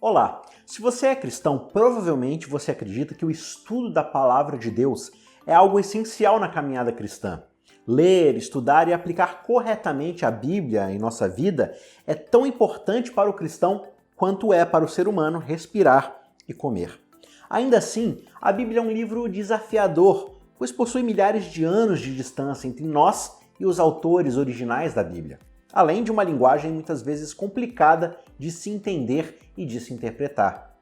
Olá! Se você é cristão, provavelmente você acredita que o estudo da Palavra de Deus é algo essencial na caminhada cristã. Ler, estudar e aplicar corretamente a Bíblia em nossa vida é tão importante para o cristão quanto é para o ser humano respirar e comer. Ainda assim, a Bíblia é um livro desafiador, pois possui milhares de anos de distância entre nós e os autores originais da Bíblia, além de uma linguagem muitas vezes complicada de se entender e de se interpretar.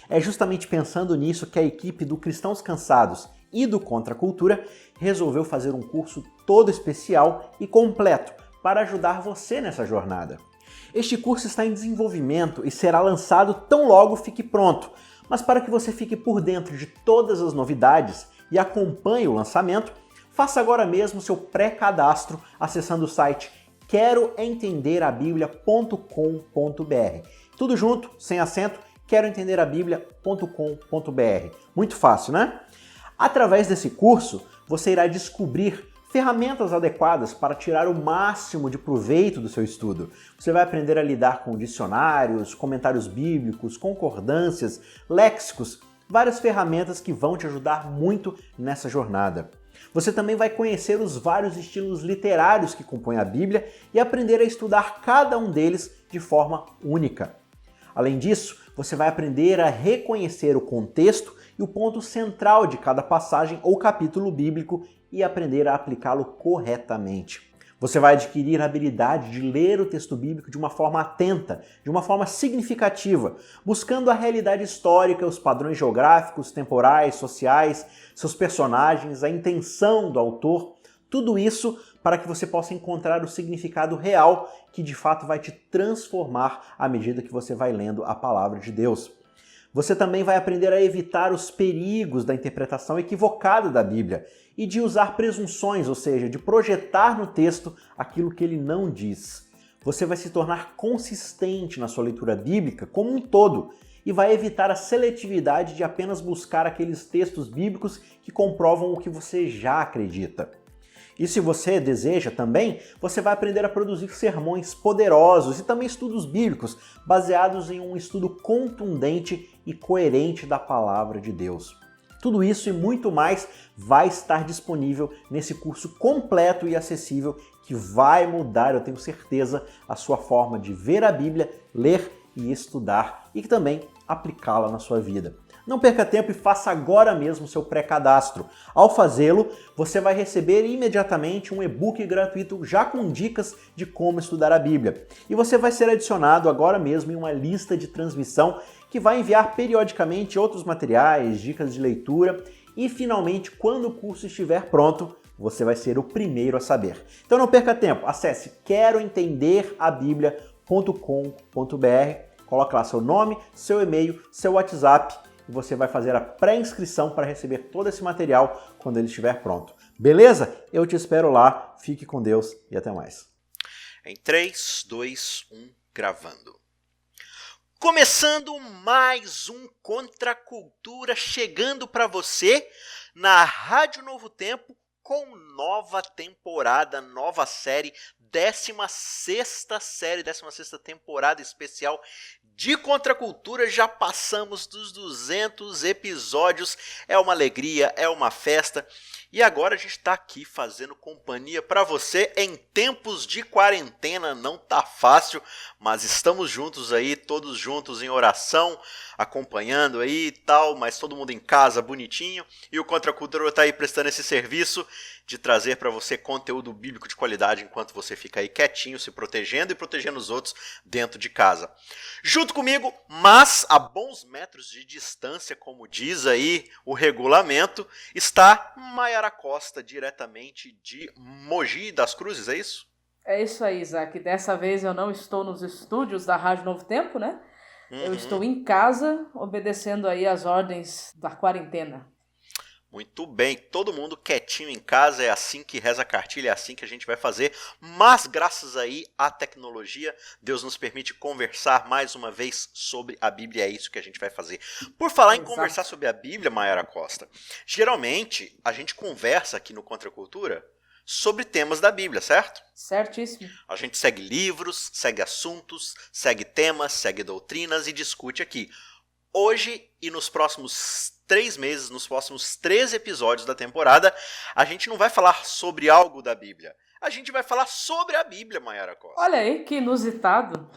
É justamente pensando nisso que a equipe do Cristãos Cansados e do Contra a Cultura resolveu fazer um curso todo especial e completo para ajudar você nessa jornada. Este curso está em desenvolvimento e será lançado tão logo fique pronto, mas para que você fique por dentro de todas as novidades e acompanhe o lançamento, faça agora mesmo seu pré-cadastro acessando o site queroentenderabiblia.com.br. Tudo junto, sem acento, queroentenderabiblia.com.br. Muito fácil, né? Através desse curso, você irá descobrir ferramentas adequadas para tirar o máximo de proveito do seu estudo. Você vai aprender a lidar com dicionários, comentários bíblicos, concordâncias, léxicos, várias ferramentas que vão te ajudar muito nessa jornada. Você também vai conhecer os vários estilos literários que compõem a Bíblia e aprender a estudar cada um deles de forma única. Além disso, você vai aprender a reconhecer o contexto e o ponto central de cada passagem ou capítulo bíblico e aprender a aplicá-lo corretamente. Você vai adquirir a habilidade de ler o texto bíblico de uma forma atenta, de uma forma significativa, buscando a realidade histórica, os padrões geográficos, temporais, sociais, seus personagens, a intenção do autor, tudo isso para que você possa encontrar o significado real que de fato vai te transformar à medida que você vai lendo a palavra de Deus. Você também vai aprender a evitar os perigos da interpretação equivocada da Bíblia e de usar presunções, ou seja, de projetar no texto aquilo que ele não diz. Você vai se tornar consistente na sua leitura bíblica como um todo e vai evitar a seletividade de apenas buscar aqueles textos bíblicos que comprovam o que você já acredita. E se você deseja também, você vai aprender a produzir sermões poderosos e também estudos bíblicos baseados em um estudo contundente e coerente da palavra de Deus. Tudo isso e muito mais vai estar disponível nesse curso completo e acessível que vai mudar, eu tenho certeza, a sua forma de ver a Bíblia, ler e estudar e também aplicá-la na sua vida. Não perca tempo e faça agora mesmo seu pré-cadastro. Ao fazê-lo, você vai receber imediatamente um e-book gratuito já com dicas de como estudar a Bíblia. E você vai ser adicionado agora mesmo em uma lista de transmissão que vai enviar periodicamente outros materiais, dicas de leitura e finalmente, quando o curso estiver pronto, você vai ser o primeiro a saber. Então não perca tempo, acesse queroentenderabiblia.com.br, coloque lá seu nome, seu e-mail, seu WhatsApp e você vai fazer a pré-inscrição para receber todo esse material quando ele estiver pronto. Beleza? Eu te espero lá, fique com Deus e até mais. Em 3, 2, 1, gravando. Começando mais um Contra a Cultura, chegando para você na Rádio Novo Tempo com nova temporada, nova série, 16ª série, 16ª temporada especial de Contra a Cultura. Já passamos dos 200 episódios, é uma alegria, é uma festa. E agora a gente está aqui fazendo companhia para você em tempos de quarentena. Não tá fácil, mas estamos juntos aí, todos juntos em oração, acompanhando aí e tal, mas todo mundo em casa, bonitinho. E o Contra a Cultura está aí prestando esse serviço de trazer para você conteúdo bíblico de qualidade enquanto você fica aí quietinho, se protegendo e protegendo os outros dentro de casa. Junto comigo, mas a bons metros de distância, como diz aí o regulamento, está Mayara Costa, diretamente de Mogi das Cruzes, é isso? É isso aí, Isaac. Dessa vez eu não estou nos estúdios da Rádio Novo Tempo, né? Eu estou em casa, obedecendo aí as ordens da quarentena. Muito bem, todo mundo quietinho em casa, é assim que reza a cartilha, é assim que a gente vai fazer, mas graças aí à tecnologia, Deus nos permite conversar mais uma vez sobre a Bíblia, é isso que a gente vai fazer. Por falar em conversar sobre a Bíblia, Mayara Costa, geralmente a gente conversa aqui no Contra a Cultura sobre temas da Bíblia, certo? Certíssimo. A gente segue livros, segue assuntos, segue temas, segue doutrinas e discute aqui. Hoje e nos próximos 3 meses, nos próximos 13 episódios da temporada, a gente não vai falar sobre algo da Bíblia. A gente vai falar sobre a Bíblia, Mayara Costa. Olha aí, que inusitado.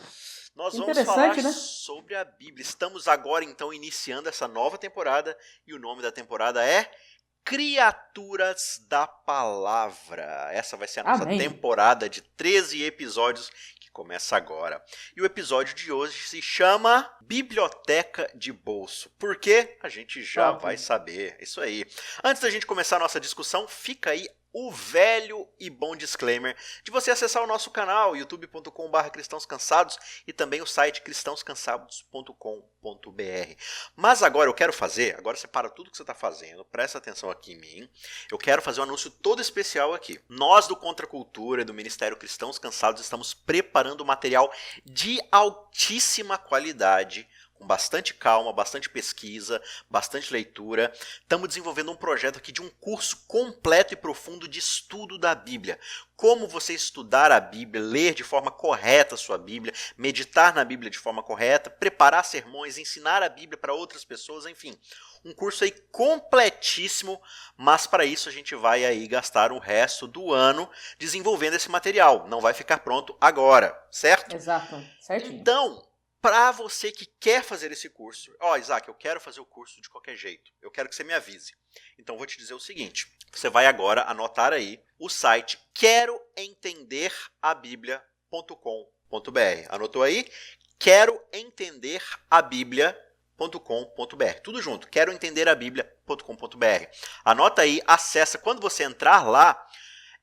Nós vamos falar né? sobre a Bíblia. Estamos agora, então, iniciando essa nova temporada e o nome da temporada é Criaturas da Palavra. Essa vai ser a nossa temporada de 13 episódios que começa agora. E o episódio de hoje se chama Biblioteca de Bolso. Por quê? A gente já vai saber. Isso aí. Antes da gente começar a nossa discussão, fica aí o velho e bom disclaimer de você acessar o nosso canal youtube.com/cristãoscansados e também o site cristãoscansados.com.br. Mas agora eu quero fazer, agora você para tudo que você está fazendo, presta atenção aqui em mim, eu quero fazer um anúncio todo especial aqui. Nós do Contra a Cultura e do Ministério Cristãos Cansados estamos preparando material de altíssima qualidade, com bastante calma, bastante pesquisa, bastante leitura. Estamos desenvolvendo um projeto aqui de um curso completo e profundo de estudo da Bíblia. Como você estudar a Bíblia, ler de forma correta a sua Bíblia, meditar na Bíblia de forma correta, preparar sermões, ensinar a Bíblia para outras pessoas, enfim. Um curso aí completíssimo, mas para isso a gente vai aí gastar o resto do ano desenvolvendo esse material. Não vai ficar pronto agora, certo? Exato, certinho. Então, para você que quer fazer esse curso, Isaac, eu quero fazer o curso de qualquer jeito, eu quero que você me avise. Então vou te dizer o seguinte, você vai agora anotar aí o site queroentenderabiblia.com.br. Anotou aí? queroentenderabiblia.com.br. Tudo junto, queroentenderabiblia.com.br. Anota aí, acessa, quando você entrar lá,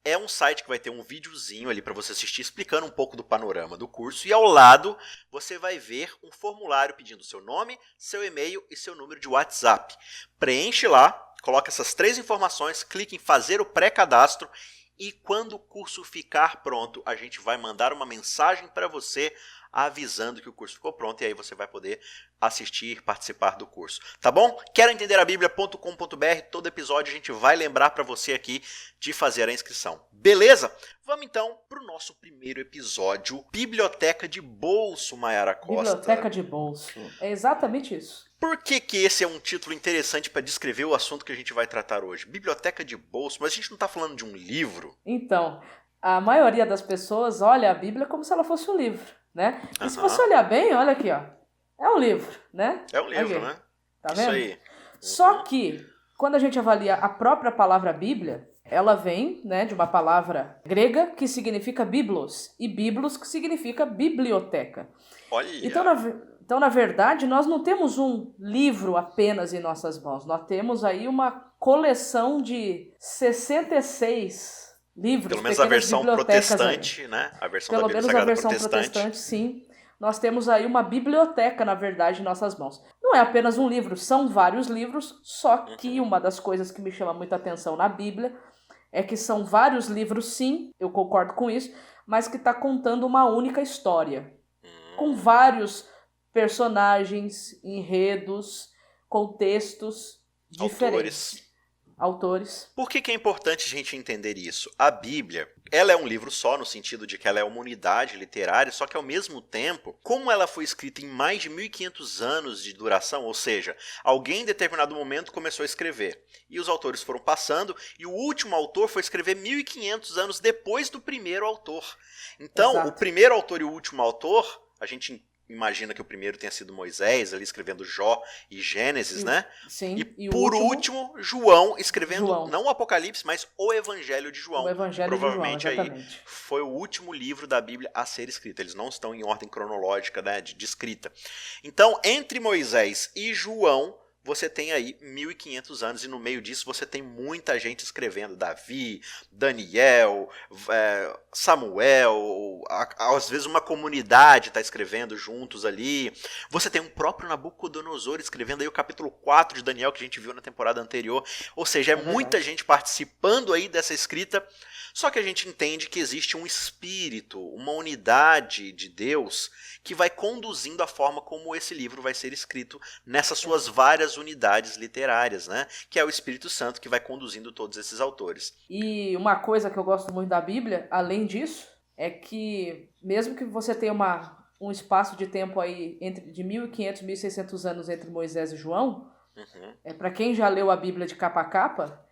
é um site que vai ter um videozinho ali para você assistir explicando um pouco do panorama do curso e ao lado você vai ver um formulário pedindo seu nome, seu e-mail e seu número de WhatsApp. Preenche lá, coloca essas 3 informações, clique em fazer o pré-cadastro e quando o curso ficar pronto, a gente vai mandar uma mensagem para você avisando que o curso ficou pronto e aí você vai poder assistir, participar do curso. Tá bom? queroentenderabiblia.com.br. Todo episódio a gente vai lembrar para você aqui de fazer a inscrição. Beleza? Vamos então para o nosso primeiro episódio, Biblioteca de Bolso, Mayara Costa. Biblioteca de Bolso. É exatamente isso. Por que esse é um título interessante para descrever o assunto que a gente vai tratar hoje? Biblioteca de Bolso, mas a gente não está falando de um livro? Então, a maioria das pessoas olha a Bíblia como se ela fosse um livro, né? E se você olhar bem, olha aqui, ó, é um livro, né? É um livro, né? Tá Isso vendo? aí. Só que, quando a gente avalia a própria palavra Bíblia, ela vem, né, de uma palavra grega que significa biblos, e biblos que significa biblioteca. Olha! Então, na verdade, nós não temos um livro apenas em nossas mãos. Nós temos aí uma coleção de 66 livros. Pelo menos a versão protestante, aí, né? A versão Pelo da Bíblia menos Sagrada a versão protestante, sim. Nós temos aí uma biblioteca, na verdade, em nossas mãos. Não é apenas um livro, são vários livros, só que uma das coisas que me chama muita atenção na Bíblia é que são vários livros, sim, eu concordo com isso, mas que está contando uma única história, com vários personagens, enredos, contextos diferentes. Autores. Por que é importante a gente entender isso? A Bíblia, ela é um livro só, no sentido de que ela é uma unidade literária, só que ao mesmo tempo, como ela foi escrita em mais de 1500 anos de duração, ou seja, alguém em determinado momento começou a escrever, e os autores foram passando, e o último autor foi escrever 1500 anos depois do primeiro autor. Então, Exato. O primeiro autor e o último autor, a gente imagina que o primeiro tenha sido Moisés, ali escrevendo Jó e Gênesis, né? Sim. E por último, João escrevendo, não o Apocalipse, mas o Evangelho de João. O Evangelho Provavelmente de João, aí foi o último livro da Bíblia a ser escrito. Eles não estão em ordem cronológica, né, de escrita. Então, entre Moisés e João, você tem aí 1500 anos e no meio disso você tem muita gente escrevendo. Davi, Daniel, Samuel, às vezes uma comunidade está escrevendo juntos ali. Você tem o próprio Nabucodonosor escrevendo aí o capítulo 4 de Daniel que a gente viu na temporada anterior. Ou seja, é muita gente participando aí dessa escrita. Só que a gente entende que existe um espírito, uma unidade de Deus que vai conduzindo a forma como esse livro vai ser escrito nessas suas várias várias unidades literárias, né? Que é o Espírito Santo que vai conduzindo todos esses autores. E uma coisa que eu gosto muito da Bíblia, além disso, é que mesmo que você tenha um espaço de tempo aí de 1.500 e 1.600 anos entre Moisés e João, para quem já leu a Bíblia de capa a capa,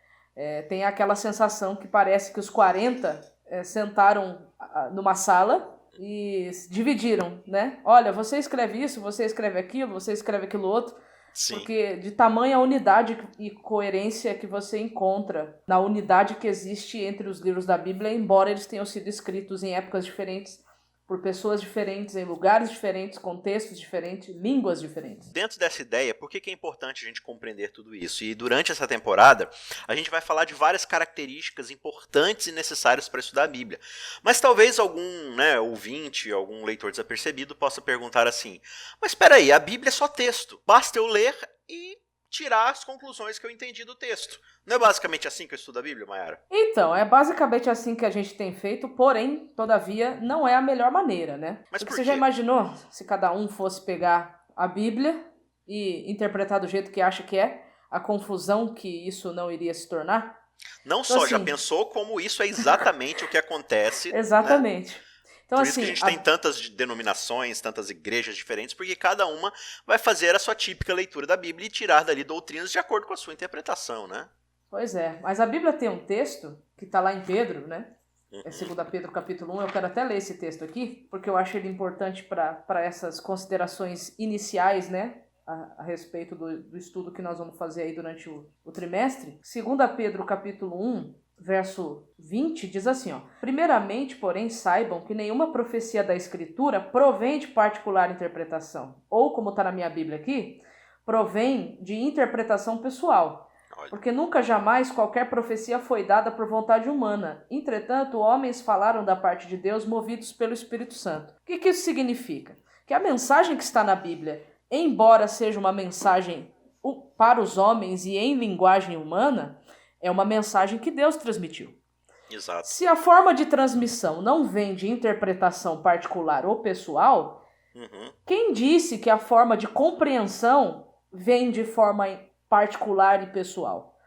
tem aquela sensação que parece que os 40 sentaram numa sala e dividiram, né? Olha, você escreve isso, você escreve aquilo, você escreve aquilo outro. Sim. Porque de tamanha unidade e coerência que você encontra na unidade que existe entre os livros da Bíblia, embora eles tenham sido escritos em épocas diferentes, por pessoas diferentes, em lugares diferentes, contextos diferentes, línguas diferentes. Dentro dessa ideia, por que é importante a gente compreender tudo isso? E durante essa temporada, a gente vai falar de várias características importantes e necessárias para estudar a Bíblia. Mas talvez algum ouvinte, algum leitor desapercebido possa perguntar assim, mas espera aí, a Bíblia é só texto, basta eu ler e tirar as conclusões que eu entendi do texto. Não é basicamente assim que eu estudo a Bíblia, Mayara? Então, é basicamente assim que a gente tem feito, porém, todavia, não é a melhor maneira, né? Mas Porque por você quê? já imaginou se cada um fosse pegar a Bíblia e interpretar do jeito que acha que é, a confusão que isso não iria se tornar? Não Então, só, já assim, pensou como isso é exatamente o que acontece, né? exatamente. Então, Por isso assim, que a gente tem tantas denominações, tantas igrejas diferentes, porque cada uma vai fazer a sua típica leitura da Bíblia e tirar dali doutrinas de acordo com a sua interpretação, né? Pois é, mas a Bíblia tem um texto que está lá em Pedro, né? É 2 Pedro capítulo 1, eu quero até ler esse texto aqui, porque eu acho ele importante para essas considerações iniciais, né? A respeito do estudo que nós vamos fazer aí durante o trimestre. 2 Pedro capítulo 1, verso 20, diz assim, ó: primeiramente, porém, saibam que nenhuma profecia da Escritura provém de particular interpretação, ou, como está na minha Bíblia aqui, provém de interpretação pessoal. Porque nunca jamais qualquer profecia foi dada por vontade humana. Entretanto, homens falaram da parte de Deus movidos pelo Espírito Santo. O que isso significa? Que a mensagem que está na Bíblia, embora seja uma mensagem para os homens e em linguagem humana, é uma mensagem que Deus transmitiu. Exato. Se a forma de transmissão não vem de interpretação particular ou pessoal, quem disse que a forma de compreensão vem de forma particular e pessoal?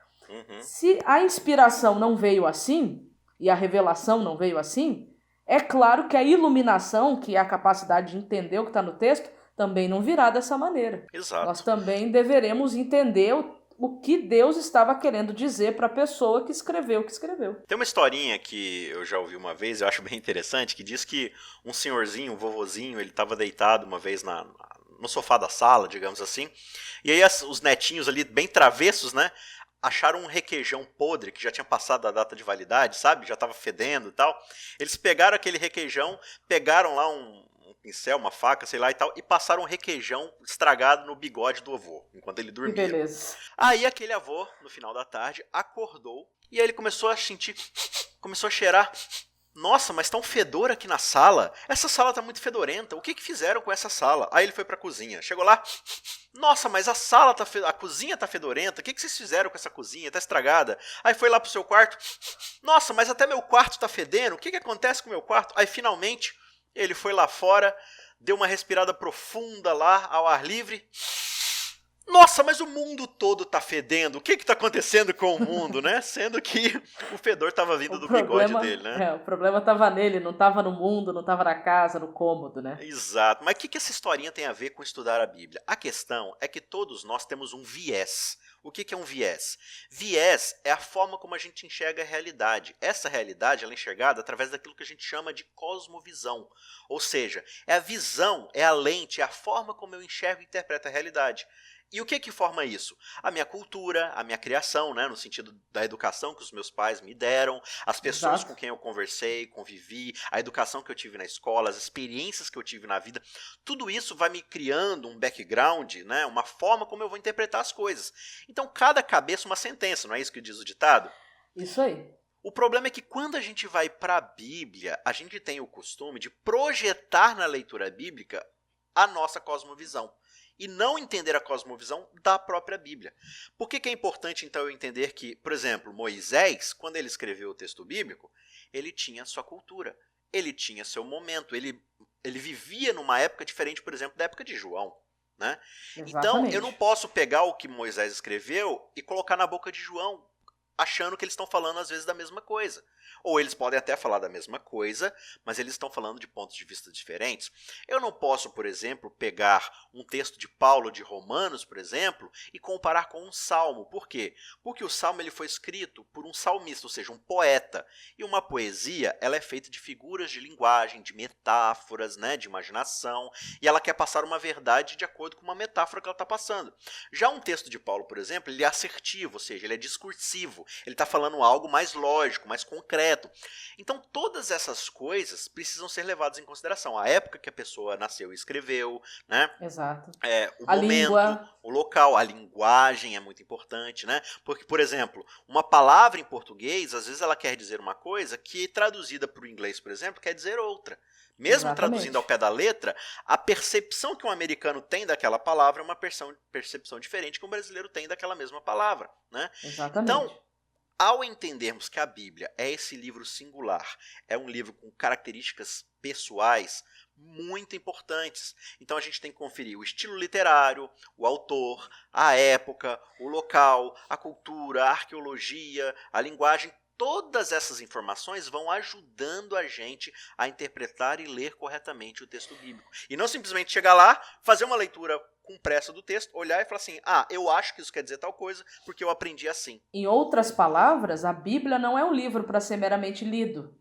Se a inspiração não veio assim, e a revelação não veio assim, é claro que a iluminação, que é a capacidade de entender o que está no texto, também não virá dessa maneira. Exato. Nós também deveremos entender o que Deus estava querendo dizer para a pessoa que escreveu o que escreveu. Tem uma historinha que eu já ouvi uma vez, eu acho bem interessante, que diz que um senhorzinho, um vovozinho, ele estava deitado uma vez no sofá da sala, digamos assim, e aí os netinhos ali, bem travessos, né, acharam um requeijão podre, que já tinha passado da data de validade, sabe, já estava fedendo e tal. Eles pegaram aquele requeijão, pegaram lá um pincel, uma faca, sei lá e tal, e passaram um requeijão estragado no bigode do avô, enquanto ele dormia. Que beleza. Aí aquele avô, no final da tarde, acordou, e aí ele começou a sentir, começou a cheirar. Nossa, mas tá um fedor aqui na sala. Essa sala tá muito fedorenta. O que fizeram com essa sala? Aí ele foi pra cozinha. Chegou lá. Nossa, mas a cozinha tá fedorenta. O que vocês fizeram com essa cozinha? Tá estragada. Aí foi lá pro seu quarto. Nossa, mas até meu quarto tá fedendo. O que acontece com o meu quarto? Aí finalmente ele foi lá fora, deu uma respirada profunda lá ao ar livre. Nossa, mas o mundo todo tá fedendo. O que tá acontecendo com o mundo, né? Sendo que o fedor tava vindo do bigode dele, né? O problema tava nele, não tava no mundo, não tava na casa, no cômodo, né? Exato. Mas o que essa historinha tem a ver com estudar a Bíblia? A questão é que todos nós temos um viés. O que é um viés? Viés é a forma como a gente enxerga a realidade. Essa realidade ela é enxergada através daquilo que a gente chama de cosmovisão. Ou seja, é a visão, é a lente, é a forma como eu enxergo e interpreto a realidade. E o que forma isso? A minha cultura, a minha criação, né, no sentido da educação que os meus pais me deram, as pessoas com quem eu conversei, convivi, a educação que eu tive na escola, as experiências que eu tive na vida, tudo isso vai me criando um background, né, uma forma como eu vou interpretar as coisas. Então, cada cabeça uma sentença, não é isso que diz o ditado? Isso aí. O problema é que quando a gente vai para a Bíblia, a gente tem o costume de projetar na leitura bíblica a nossa cosmovisão. E não entender a cosmovisão da própria Bíblia. Por que é importante, então, eu entender que, por exemplo, Moisés, quando ele escreveu o texto bíblico, ele tinha sua cultura, ele tinha seu momento, ele vivia numa época diferente, por exemplo, da época de João. né? Então, Exatamente. eu não posso pegar o que Moisés escreveu e colocar na boca de João, achando que eles estão falando às vezes da mesma coisa. Ou eles podem até falar da mesma coisa, mas eles estão falando de pontos de vista diferentes. Eu não posso, por exemplo, pegar um texto de Paulo de Romanos, por exemplo, e comparar com um salmo. Por quê? Porque o salmo ele foi escrito por um salmista, ou seja, um poeta. E uma poesia, ela é feita de figuras de linguagem, de metáforas, né, de imaginação, e ela quer passar uma verdade de acordo com uma metáfora que ela está passando. Já um texto de Paulo, por exemplo, ele é assertivo, ou seja, ele é discursivo. Ele está falando algo mais lógico, mais concreto. Então, todas essas coisas precisam ser levadas em consideração. A época que a pessoa nasceu e escreveu, né? Exato. O A momento, língua. o local, a linguagem é muito importante, né? Porque, por exemplo, uma palavra em português, às vezes ela quer dizer uma coisa que, traduzida para o inglês, por exemplo, quer dizer outra. Mesmo Exatamente. traduzindo ao pé da letra, a percepção que um americano tem daquela palavra é uma percepção diferente que um brasileiro tem daquela mesma palavra, né? Exatamente. Então, ao entendermos que a Bíblia é esse livro singular, é um livro com características pessoais muito importantes. Então a gente tem que conferir o estilo literário, o autor, a época, o local, a cultura, a arqueologia, a linguagem. Todas essas informações vão ajudando a gente a interpretar e ler corretamente o texto bíblico. E não simplesmente chegar lá, fazer uma leitura com pressa do texto, olhar e falar assim, eu acho que isso quer dizer tal coisa, porque eu aprendi assim. Em outras palavras, a Bíblia não é um livro para ser meramente lido.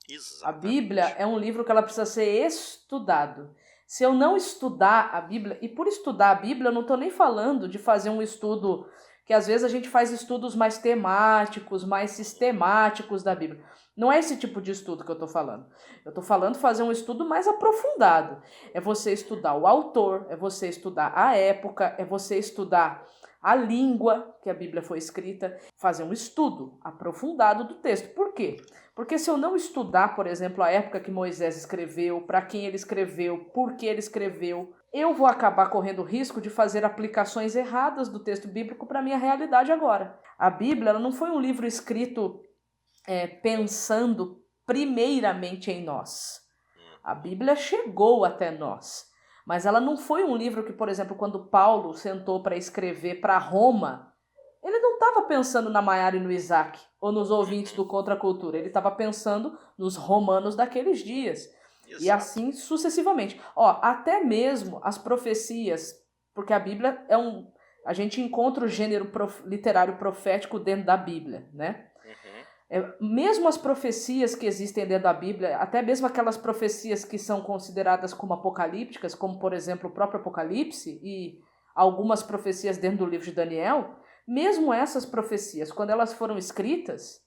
Exatamente. A Bíblia é um livro que ela precisa ser estudado. Se eu não estudar a Bíblia, e por estudar a Bíblia eu não estou nem falando de fazer um estudo, que às vezes a gente faz estudos mais temáticos, mais sistemáticos da Bíblia. Não é esse tipo de estudo que eu estou falando. Eu estou falando de fazer um estudo mais aprofundado. É você estudar o autor, é você estudar a época, é você estudar a língua que a Bíblia foi escrita, fazer um estudo aprofundado do texto. Por quê? Porque se eu não estudar, por exemplo, a época que Moisés escreveu, para quem ele escreveu, por que ele escreveu, eu vou acabar correndo o risco de fazer aplicações erradas do texto bíblico para a minha realidade agora. A Bíblia ela não foi um livro escrito pensando primeiramente em nós. A Bíblia chegou até nós. Mas ela não foi um livro que, por exemplo, quando Paulo sentou para escrever para Roma, ele não estava pensando na Maiara e no Isaac, ou nos ouvintes do Contra a Cultura. Ele estava pensando nos romanos daqueles dias. Exato. E assim sucessivamente. Até mesmo as profecias, porque a Bíblia a gente encontra o gênero literário profético dentro da Bíblia, né? Mesmo as profecias que existem dentro da Bíblia, até mesmo aquelas profecias que são consideradas como apocalípticas, como, por exemplo, o próprio Apocalipse e algumas profecias dentro do livro de Daniel, mesmo essas profecias, quando elas foram escritas,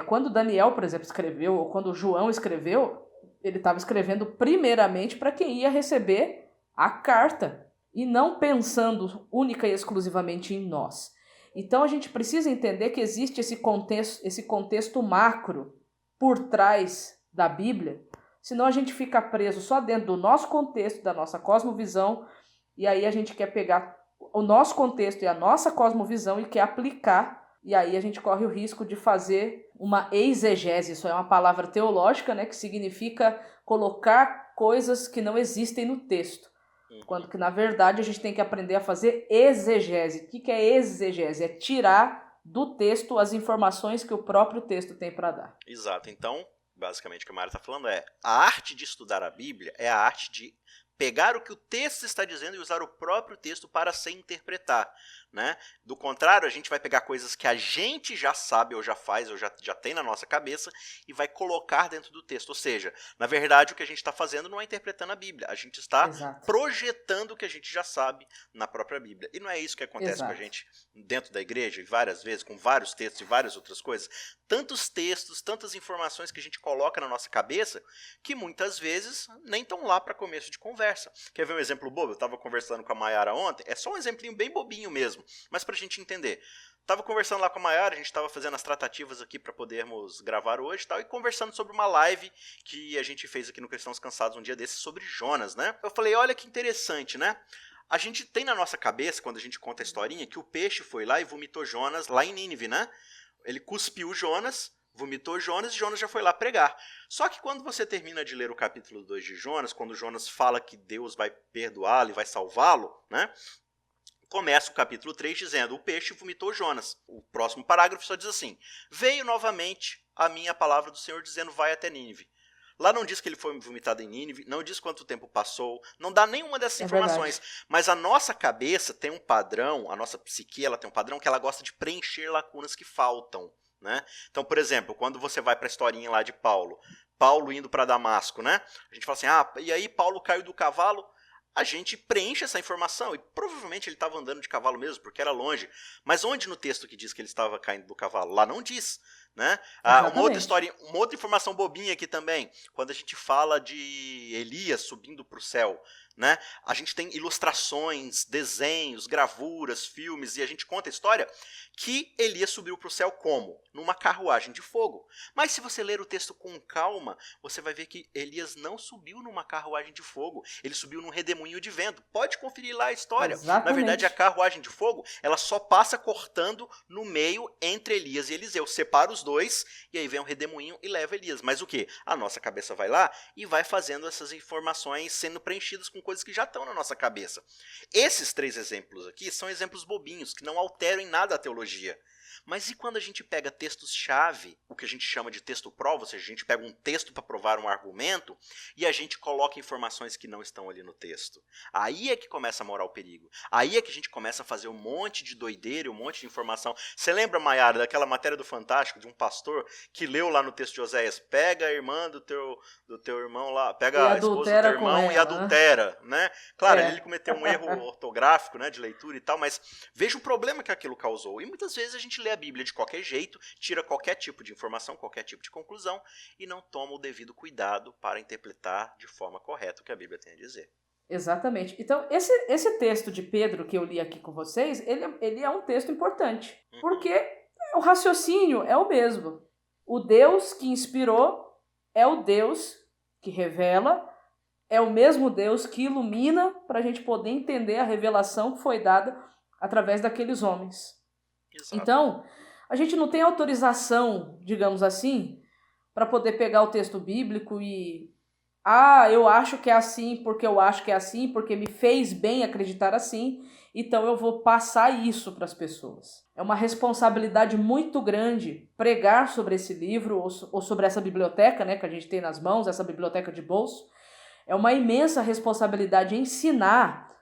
quando Daniel, por exemplo, escreveu, ou quando João escreveu, ele estava escrevendo primeiramente para quem ia receber a carta, e não pensando única e exclusivamente em nós. Então a gente precisa entender que existe esse contexto macro por trás da Bíblia, senão a gente fica preso só dentro do nosso contexto, da nossa cosmovisão, e aí a gente quer pegar o nosso contexto e a nossa cosmovisão e quer aplicar, e aí a gente corre o risco de fazer uma exegese, isso é uma palavra teológica, né, que significa colocar coisas que não existem no texto. Quando que, na verdade, a gente tem que aprender a fazer exegese. O que é exegese? É tirar do texto as informações que o próprio texto tem para dar. Exato. Então, basicamente, o que a Mara está falando a arte de estudar a Bíblia é a arte de pegar o que o texto está dizendo e usar o próprio texto para se interpretar, né? Do contrário, a gente vai pegar coisas que a gente já sabe ou já faz ou já tem na nossa cabeça e vai colocar dentro do texto. Ou seja, na verdade, o que a gente está fazendo não é interpretando a Bíblia. A gente está projetando o que a gente já sabe na própria Bíblia. E não é isso que acontece com a gente dentro da igreja, e várias vezes, com vários textos e várias outras coisas. Tantos textos, tantas informações que a gente coloca na nossa cabeça que muitas vezes nem estão lá para começo de conversa. Quer ver um exemplo bobo? Eu estava conversando com a Maiara ontem. É só um exemplinho bem bobinho mesmo, mas para a gente entender. Estava conversando lá com a Maiara, a gente estava fazendo as tratativas aqui para podermos gravar hoje e conversando sobre uma live que a gente fez aqui no Cristãos Cansados um dia desses sobre Jonas, né? Eu falei, olha que interessante, né? A gente tem na nossa cabeça, quando a gente conta a historinha, que o peixe foi lá e vomitou Jonas lá em Nínive, né? Ele cuspiu Jonas, vomitou Jonas e Jonas já foi lá pregar. Só que quando você termina de ler o capítulo 2 de Jonas, quando Jonas fala que Deus vai perdoá-lo e vai salvá-lo, né? Começa o capítulo 3 dizendo, o peixe vomitou Jonas. O próximo parágrafo só diz assim, veio novamente a minha palavra do Senhor dizendo, vai até Nínive. Lá não diz que ele foi vomitado em Nínive, não diz quanto tempo passou, não dá nenhuma dessas informações. Verdade. Mas a nossa cabeça tem um padrão, a nossa psique ela tem um padrão que ela gosta de preencher lacunas que faltam. Né? Então, por exemplo, quando você vai para a historinha lá de Paulo indo para Damasco, né? A gente fala assim, e aí Paulo caiu do cavalo, a gente preenche essa informação, e provavelmente ele estava andando de cavalo mesmo, porque era longe. Mas onde no texto que diz que ele estava caindo do cavalo? Lá não diz. Né? Uma outra história, uma outra informação bobinha aqui também, quando a gente fala de Elias subindo para o céu, né? A gente tem ilustrações, desenhos, gravuras, filmes, e a gente conta a história que Elias subiu para o céu como? Numa carruagem de fogo. Mas se você ler o texto com calma, você vai ver que Elias não subiu numa carruagem de fogo, ele subiu num redemoinho de vento. Pode conferir lá a história. Exatamente. Na verdade, a carruagem de fogo, ela só passa cortando no meio entre Elias e Eliseu, separa os dois, e aí vem um redemoinho e leva Elias. Mas o que? A nossa cabeça vai lá e vai fazendo essas informações sendo preenchidas com coisas que já estão na nossa cabeça. Esses 3 exemplos aqui são exemplos bobinhos, que não alteram em nada a teologia. Mas e quando a gente pega textos-chave, o que a gente chama de texto-prova, ou seja, a gente pega um texto para provar um argumento e a gente coloca informações que não estão ali no texto? Aí é que começa a morar o perigo. Aí é que a gente começa a fazer um monte de doideira, um monte de informação. Você lembra, Maiara, daquela matéria do Fantástico, de um pastor que leu lá no texto de Oséias, pega a irmã do teu irmão lá, pega a esposa do teu irmão e adultera, né? Claro, ele cometeu um erro ortográfico, né, de leitura e tal, mas veja o problema que aquilo causou. E muitas vezes a gente lê a Bíblia de qualquer jeito, tira qualquer tipo de informação, qualquer tipo de conclusão e não toma o devido cuidado para interpretar de forma correta o que a Bíblia tem a dizer. Exatamente. Então, esse texto de Pedro que eu li aqui com vocês, ele é um texto importante, porque o raciocínio é o mesmo. O Deus que inspirou é o Deus que revela, é o mesmo Deus que ilumina para a gente poder entender a revelação que foi dada através daqueles homens. Exato. Então, a gente não tem autorização, digamos assim, para poder pegar o texto bíblico e... eu acho que é assim porque eu acho que é assim, porque me fez bem acreditar assim, então eu vou passar isso para as pessoas. É uma responsabilidade muito grande pregar sobre esse livro ou sobre essa biblioteca, né, que a gente tem nas mãos, essa biblioteca de bolso. É uma imensa responsabilidade ensinar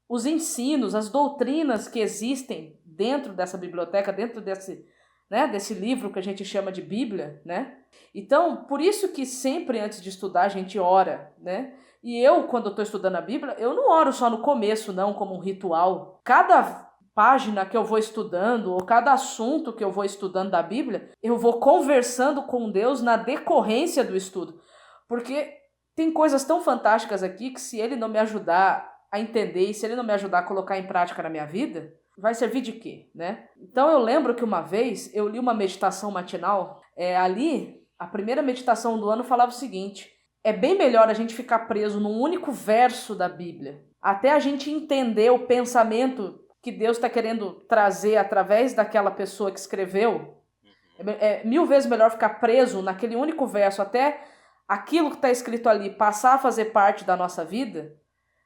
os ensinos, as doutrinas que existem dentro dessa biblioteca, dentro desse livro que a gente chama de Bíblia, né? Então, por isso que sempre antes de estudar a gente ora, né? E eu, quando eu estou estudando a Bíblia, eu não oro só no começo, não, como um ritual. Cada página que eu vou estudando, ou cada assunto que eu vou estudando da Bíblia, eu vou conversando com Deus na decorrência do estudo. Porque tem coisas tão fantásticas aqui que se Ele não me ajudar a entender e se Ele não me ajudar a colocar em prática na minha vida, vai servir de quê, né? Então eu lembro que uma vez eu li uma meditação matinal, ali a primeira meditação do ano falava o seguinte: é bem melhor a gente ficar preso num único verso da Bíblia, até a gente entender o pensamento que Deus está querendo trazer através daquela pessoa que escreveu. É 1000 vezes melhor ficar preso naquele único verso até aquilo que está escrito ali passar a fazer parte da nossa vida,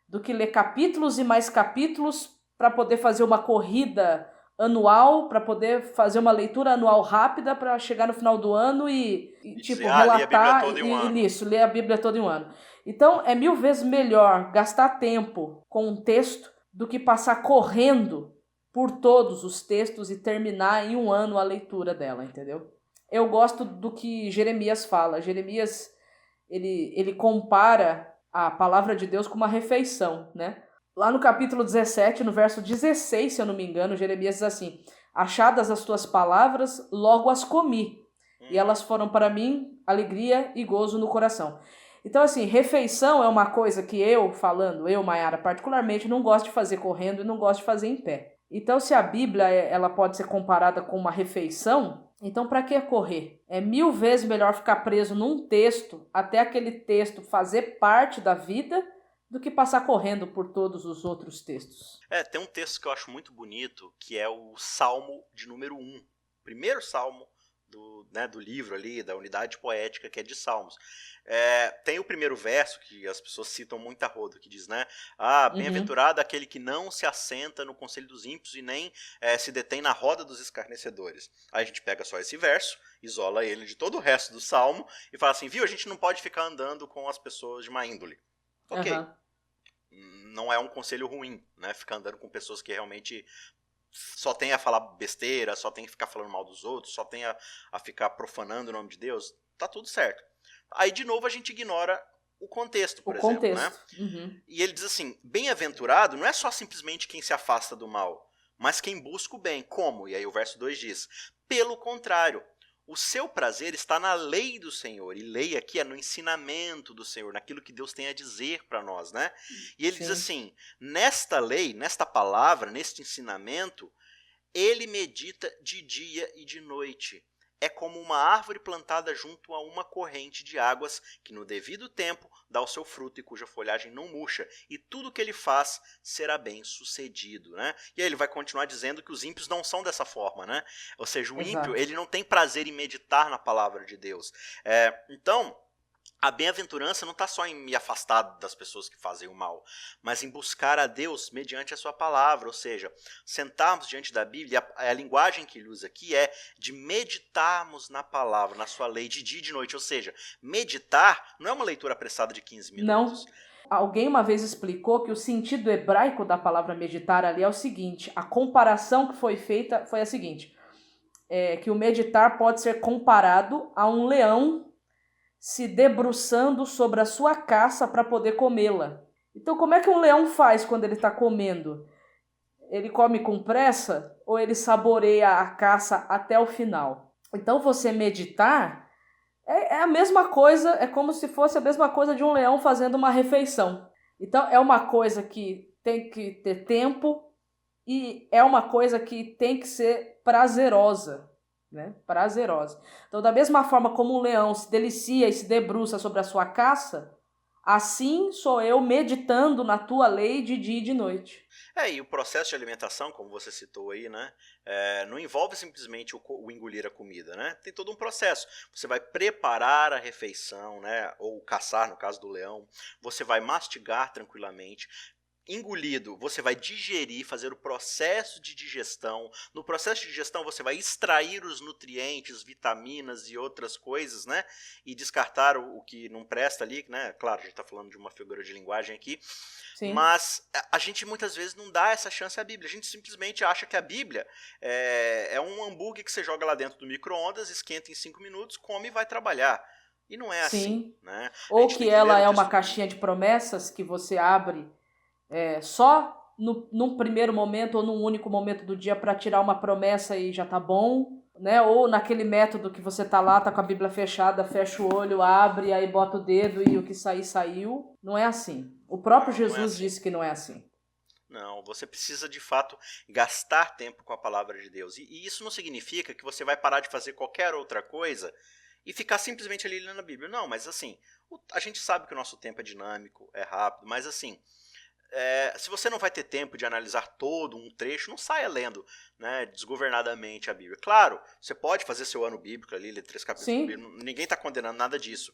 do que ler capítulos e mais capítulos para poder fazer uma corrida anual, para poder fazer uma leitura anual rápida para chegar no final do ano e tipo, relatar ler a Bíblia toda em um ano. Então, é 1000 vezes melhor gastar tempo com um texto do que passar correndo por todos os textos e terminar em um ano a leitura dela, entendeu? Eu gosto do que Jeremias fala. Jeremias, ele compara a palavra de Deus com uma refeição, né? Lá no capítulo 17, no verso 16, se eu não me engano, Jeremias diz assim: achadas as tuas palavras, logo as comi, e elas foram para mim alegria e gozo no coração. Então, assim, refeição é uma coisa que eu, Maiara, particularmente, não gosto de fazer correndo e não gosto de fazer em pé. Então, se a Bíblia ela pode ser comparada com uma refeição, então para que correr? É 1000 vezes melhor ficar preso num texto, até aquele texto fazer parte da vida, do que passar correndo por todos os outros textos. Tem um texto que eu acho muito bonito, que é o Salmo de número 1. Primeiro Salmo do livro ali, da unidade poética que é de Salmos. Tem o primeiro verso que as pessoas citam muito a rodo, que diz, né? Bem-aventurado aquele que não se assenta no conselho dos ímpios e nem se detém na roda dos escarnecedores. Aí a gente pega só esse verso, isola ele de todo o resto do Salmo e fala assim, viu, a gente não pode ficar andando com as pessoas de má índole. Ok. Não é um conselho ruim, né? Ficar andando com pessoas que realmente só tem a falar besteira, só tem a ficar falando mal dos outros, só tem a ficar profanando o nome de Deus. Tá tudo certo. Aí, de novo, a gente ignora o contexto, por exemplo. Né? E ele diz assim, bem-aventurado não é só simplesmente quem se afasta do mal, mas quem busca o bem. Como? E aí o verso 2 diz, pelo contrário, o seu prazer está na lei do Senhor. E lei aqui é no ensinamento do Senhor, naquilo que Deus tem a dizer para nós, né? E ele diz assim, nesta lei, nesta palavra, neste ensinamento, ele medita de dia e de noite. É como uma árvore plantada junto a uma corrente de águas, que no devido tempo dá o seu fruto e cuja folhagem não murcha, e tudo que ele faz será bem sucedido. Né? E aí ele vai continuar dizendo que os ímpios não são dessa forma. Né? Ou seja, o ímpio ele não tem prazer em meditar na palavra de Deus. Então, a bem-aventurança não está só em me afastar das pessoas que fazem o mal, mas em buscar a Deus mediante a sua palavra, ou seja, sentarmos diante da Bíblia, a linguagem que ele usa aqui é de meditarmos na palavra, na sua lei, de dia e de noite, ou seja, meditar não é uma leitura apressada de 15 minutos. Não. Alguém uma vez explicou que o sentido hebraico da palavra meditar ali é o seguinte, a comparação que foi feita foi a seguinte, que o meditar pode ser comparado a um leão se debruçando sobre a sua caça para poder comê-la. Então, como é que um leão faz quando ele está comendo? Ele come com pressa ou ele saboreia a caça até o final? Então, você meditar é a mesma coisa, é como se fosse a mesma coisa de um leão fazendo uma refeição. Então, é uma coisa que tem que ter tempo e é uma coisa que tem que ser prazerosa. Né? Prazerosa. Então, da mesma forma como um leão se delicia e se debruça sobre a sua caça, assim sou eu meditando na tua lei de dia e de noite. E o processo de alimentação, como você citou aí, né, não envolve simplesmente o engolir a comida, né? Tem todo um processo. Você vai preparar a refeição, né, ou caçar, no caso do leão, você vai mastigar tranquilamente. Engolido, você vai digerir, fazer o processo de digestão. No processo de digestão, você vai extrair os nutrientes, vitaminas e outras coisas, né? E descartar o que não presta ali, né? Claro, a gente está falando de uma figura de linguagem aqui. Sim. Mas a gente muitas vezes não dá essa chance à Bíblia. A gente simplesmente acha que a Bíblia é um hambúrguer que você joga lá dentro do micro-ondas, esquenta em 5 minutos, come e vai trabalhar. E não é assim, né? Ou que ela é uma caixinha de promessas que você abre só num primeiro momento ou num único momento do dia para tirar uma promessa e já tá bom, né? Ou naquele método que você tá lá, tá com a Bíblia fechada, fecha o olho, abre, aí bota o dedo e o que sair, saiu. Não é assim. O próprio Jesus disse que não é assim. Não, você precisa de fato gastar tempo com a palavra de Deus. E isso não significa que você vai parar de fazer qualquer outra coisa e ficar simplesmente ali lendo a Bíblia. Não, mas assim, a gente sabe que o nosso tempo é dinâmico, é rápido, mas assim, se você não vai ter tempo de analisar todo um trecho, não saia lendo, né, desgovernadamente a Bíblia. Claro, você pode fazer seu ano bíblico ali, ler 3 capítulos da Bíblia, ninguém está condenando nada disso.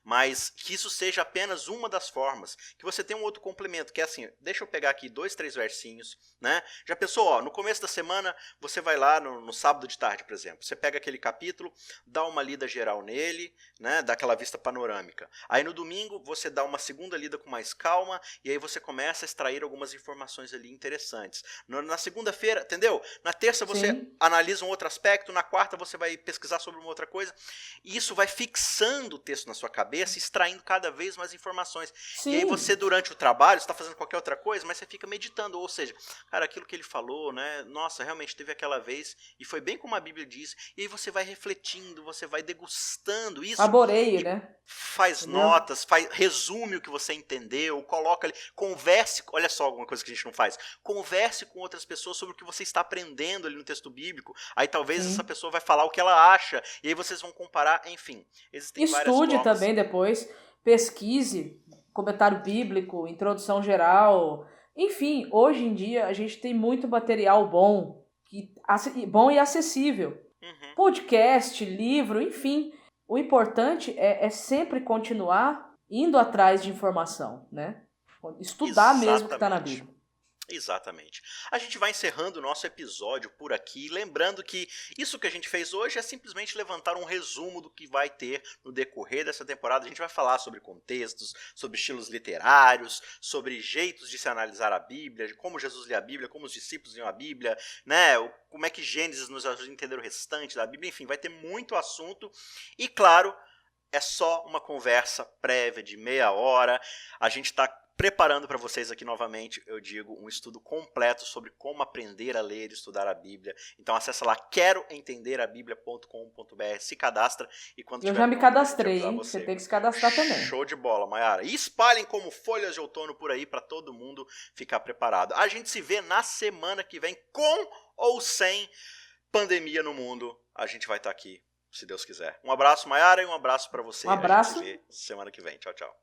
Mas que isso seja apenas uma das formas, que você tenha um outro complemento, que é assim, deixa eu pegar aqui 2, 3 versinhos, né? Já pensou, no começo da semana, você vai lá no sábado de tarde, por exemplo, você pega aquele capítulo, dá uma lida geral nele, né, dá aquela vista panorâmica. Aí no domingo, você dá uma segunda lida com mais calma, e aí você começa a extrair algumas informações ali interessantes. Na segunda-feira, entendeu? Na terça você analisa um outro aspecto, na quarta você vai pesquisar sobre uma outra coisa, e isso vai fixando o texto na sua cabeça, extraindo cada vez mais informações. E aí você, durante o trabalho, está fazendo qualquer outra coisa, mas você fica meditando, ou seja, cara, aquilo que ele falou, né? Nossa, realmente teve aquela vez, e foi bem como a Bíblia diz, e aí você vai refletindo, você vai degustando isso. Saboreia, né? Faz notas, resume o que você entendeu, coloca ali, converse, olha só alguma coisa que a gente não faz, converse com outras pessoas sobre o que você está aprendendo ali no texto bíblico, aí talvez essa pessoa vai falar o que ela acha, e aí vocês vão comparar, enfim. Existem várias formas. Estude também depois, pesquise, comentário bíblico, introdução geral, enfim, hoje em dia a gente tem muito material bom e acessível. Podcast, livro, enfim. O importante é sempre continuar indo atrás de informação, né? Estudar mesmo o que está na Bíblia. Exatamente. A gente vai encerrando o nosso episódio por aqui, lembrando que isso que a gente fez hoje é simplesmente levantar um resumo do que vai ter no decorrer dessa temporada. A gente vai falar sobre contextos, sobre estilos literários, sobre jeitos de se analisar a Bíblia, de como Jesus lê a Bíblia, como os discípulos liam a Bíblia, né? Como é que Gênesis nos ajuda a entender o restante da Bíblia. Enfim, vai ter muito assunto e, claro, é só uma conversa prévia de meia hora. A gente está preparando para vocês aqui novamente, eu digo, um estudo completo sobre como aprender a ler e estudar a Bíblia. Então acessa lá queroentenderabiblia.com.br, se cadastra e quando Eu tiver já me cadastrei, hein? Você tem que se cadastrar também. Show de bola, Mayara. E espalhem como folhas de outono por aí para todo mundo ficar preparado. A gente se vê na semana que vem, com ou sem pandemia no mundo. A gente vai estar aqui, se Deus quiser. Um abraço, Mayara, e um abraço para você. Um abraço. A gente se vê semana que vem. Tchau, tchau.